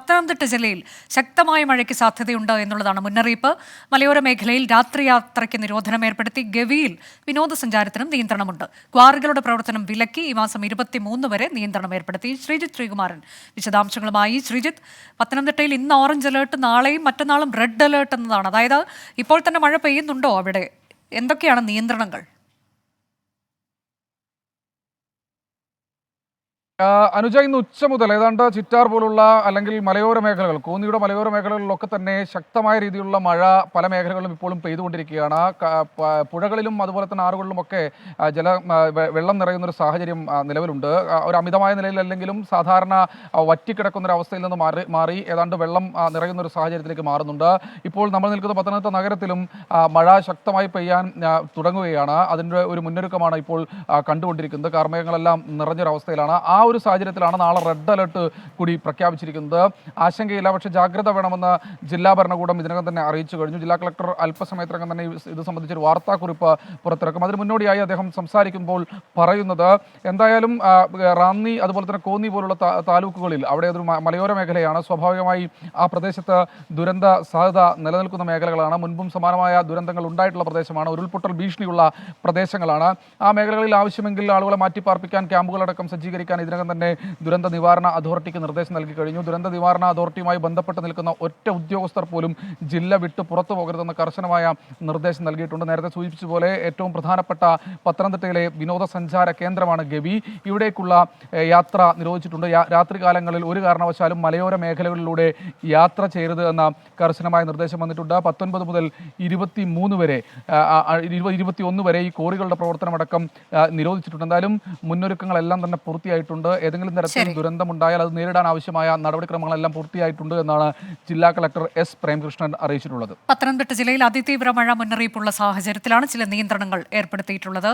പത്തനംതിട്ട ജില്ലയിൽ ശക്തമായ മഴയ്ക്ക് സാധ്യതയുണ്ട് എന്നുള്ളതാണ് മുന്നറിയിപ്പ്. മലയോര മേഖലയിൽ രാത്രിയാത്രയ്ക്ക് നിരോധനം ഏർപ്പെടുത്തി. ഗവിയിൽ വിനോദസഞ്ചാരത്തിനും നിയന്ത്രണമുണ്ട്. ക്വാറികളുടെ പ്രവർത്തനം വിലക്കി. ഈ മാസം 23 വരെ നിയന്ത്രണം ഏർപ്പെടുത്തി. ശ്രീജിത്ത് ശ്രീകുമാരൻ വിശദാംശങ്ങളുമായി. ശ്രീജിത്ത്, പത്തനംതിട്ടയിൽ ഇന്ന് ഓറഞ്ച് അലേർട്ട്, നാളെയും മറ്റന്നാളും റെഡ് അലേർട്ട് എന്നതാണ്. അതായത് ഇപ്പോൾ തന്നെ മഴ പെയ്യുന്നുണ്ടോ അവിടെ? എന്തൊക്കെയാണ് നിയന്ത്രണങ്ങൾ? അനുജ, ഇന്ന് ഉച്ച മുതൽ ഏതാണ്ട് ചിറ്റാർ പോലുള്ള അല്ലെങ്കിൽ മലയോര മേഖലകൾ, കോന്നിയുടെ മലയോര മേഖലകളിലൊക്കെ തന്നെ ശക്തമായ രീതിയിലുള്ള മഴ പല മേഖലകളിലും ഇപ്പോഴും പെയ്തുകൊണ്ടിരിക്കുകയാണ്. പുഴകളിലും അതുപോലെ തന്നെ ആറുകളിലുമൊക്കെ വെള്ളം നിറയുന്ന ഒരു സാഹചര്യം നിലവിലുണ്ട്. ഒരു അമിതമായ നിലയിലല്ലെങ്കിലും സാധാരണ വറ്റിക്കിടക്കുന്ന ഒരു അവസ്ഥയിൽ നിന്ന് മാറി ഏതാണ്ട് വെള്ളം നിറയുന്ന ഒരു സാഹചര്യത്തിലേക്ക് മാറുന്നുണ്ട്. ഇപ്പോൾ നമ്മൾ നിൽക്കുന്ന പത്തനംതിട്ട നഗരത്തിലും മഴ ശക്തമായി പെയ്യാൻ തുടങ്ങുകയാണ്. അതിൻ്റെ ഒരു മുന്നൊരുക്കമാണ് ഇപ്പോൾ കണ്ടുകൊണ്ടിരിക്കുന്നത്. കാർമേഘങ്ങളെല്ലാം നിറഞ്ഞൊരവസ്ഥയിലാണ്. ആ ഒരു സാഹചര്യത്തിലാണ് നാളെ റെഡ് അലർട്ട് കൂടി പ്രഖ്യാപിച്ചിരിക്കുന്നത്. ആശങ്കയില്ല, പക്ഷേ ജാഗ്രത വേണമെന്ന് ജില്ലാ ഭരണകൂടം ഇതിനകം തന്നെ അറിയിച്ചു കഴിഞ്ഞു. ജില്ലാ കളക്ടർ അല്പസമയത്തിനകം തന്നെ ഇത് സംബന്ധിച്ചൊരു വാർത്താക്കുറിപ്പ് പുറത്തിറക്കും. അതിന് മുന്നോടിയായി അദ്ദേഹം സംസാരിക്കുമ്പോൾ പറയുന്നത്, എന്തായാലും റാന്നി അതുപോലെ തന്നെ കോന്നി പോലുള്ള താലൂക്കുകളിൽ അവിടെ ഒരു മലയോര മേഖലയാണ്. സ്വാഭാവികമായി ആ പ്രദേശത്ത് ദുരന്ത സാധ്യത നിലനിൽക്കുന്ന മേഖലകളാണ്. മുൻപും സമാനമായ ദുരന്തങ്ങൾ ഉണ്ടായിട്ടുള്ള പ്രദേശമാണ്. ഉരുൾപൊട്ടൽ ഭീഷണിയുള്ള പ്രദേശങ്ങളാണ്. ആ മേഖലകളിൽ ആവശ്യമെങ്കിൽ ആളുകളെ മാറ്റിപ്പാർപ്പിക്കാൻ ക്യാമ്പുകളടക്കം സജ്ജീകരിക്കാൻ ഇതിനകം തന്നെ ദുരന്ത നിവാരണ അതോറിറ്റിക്ക് നിർദ്ദേശം നൽകി കഴിഞ്ഞു. ദുരന്ത നിവാരണ അതോറിറ്റിയുമായി ബന്ധപ്പെട്ട് നിൽക്കുന്ന ഒറ്റ ഉദ്യോഗസ്ഥർ പോലും ജില്ല വിട്ട് പുറത്തു പോകരുതെന്ന് കർശനമായ നിർദ്ദേശം നൽകിയിട്ടുണ്ട്. നേരത്തെ സൂചിപ്പിച്ച പോലെ ഏറ്റവും പ്രധാനപ്പെട്ട പത്തനംതിട്ടയിലെ വിനോദസഞ്ചാര കേന്ദ്രമാണ് ഗവി. ഇവിടേക്കുള്ള യാത്ര നിരോധിച്ചിട്ടുണ്ട്. രാത്രികാലങ്ങളിൽ ഒരു കാരണവശാലും മലയോര മേഖലകളിലൂടെ യാത്ര ചെയ്യരുത് എന്ന കർശനമായ നിർദ്ദേശം വന്നിട്ടുണ്ട്. 19 മുതൽ 23 വരെ 21 വരെ ഈ കോറികളുടെ പ്രവർത്തനമടക്കം നിരോധിച്ചിട്ടുണ്ട്. എന്തായാലും മുന്നൊരുക്കങ്ങളെല്ലാം തന്നെ പൂർത്തിയായിട്ടുണ്ട്. ഏതെങ്കിലും തരത്തിൽ ദുരന്തമുണ്ടായാൽ അത് നേരിടാൻ ആവശ്യമായ നടപടിക്രമങ്ങളെല്ലാം പൂർത്തിയായിട്ടുണ്ട് എന്നാണ് ജില്ലാ കളക്ടർ എസ് പ്രേംകൃഷ്ണൻ അറിയിച്ചിട്ടുള്ളത്. പത്തനംതിട്ട ജില്ലയിൽ അതിതീവ്ര മഴ മുന്നറിയിപ്പുള്ള സാഹചര്യത്തിലാണ് ചില നിയന്ത്രണങ്ങൾ ഏർപ്പെടുത്തിയിട്ടുള്ളത്.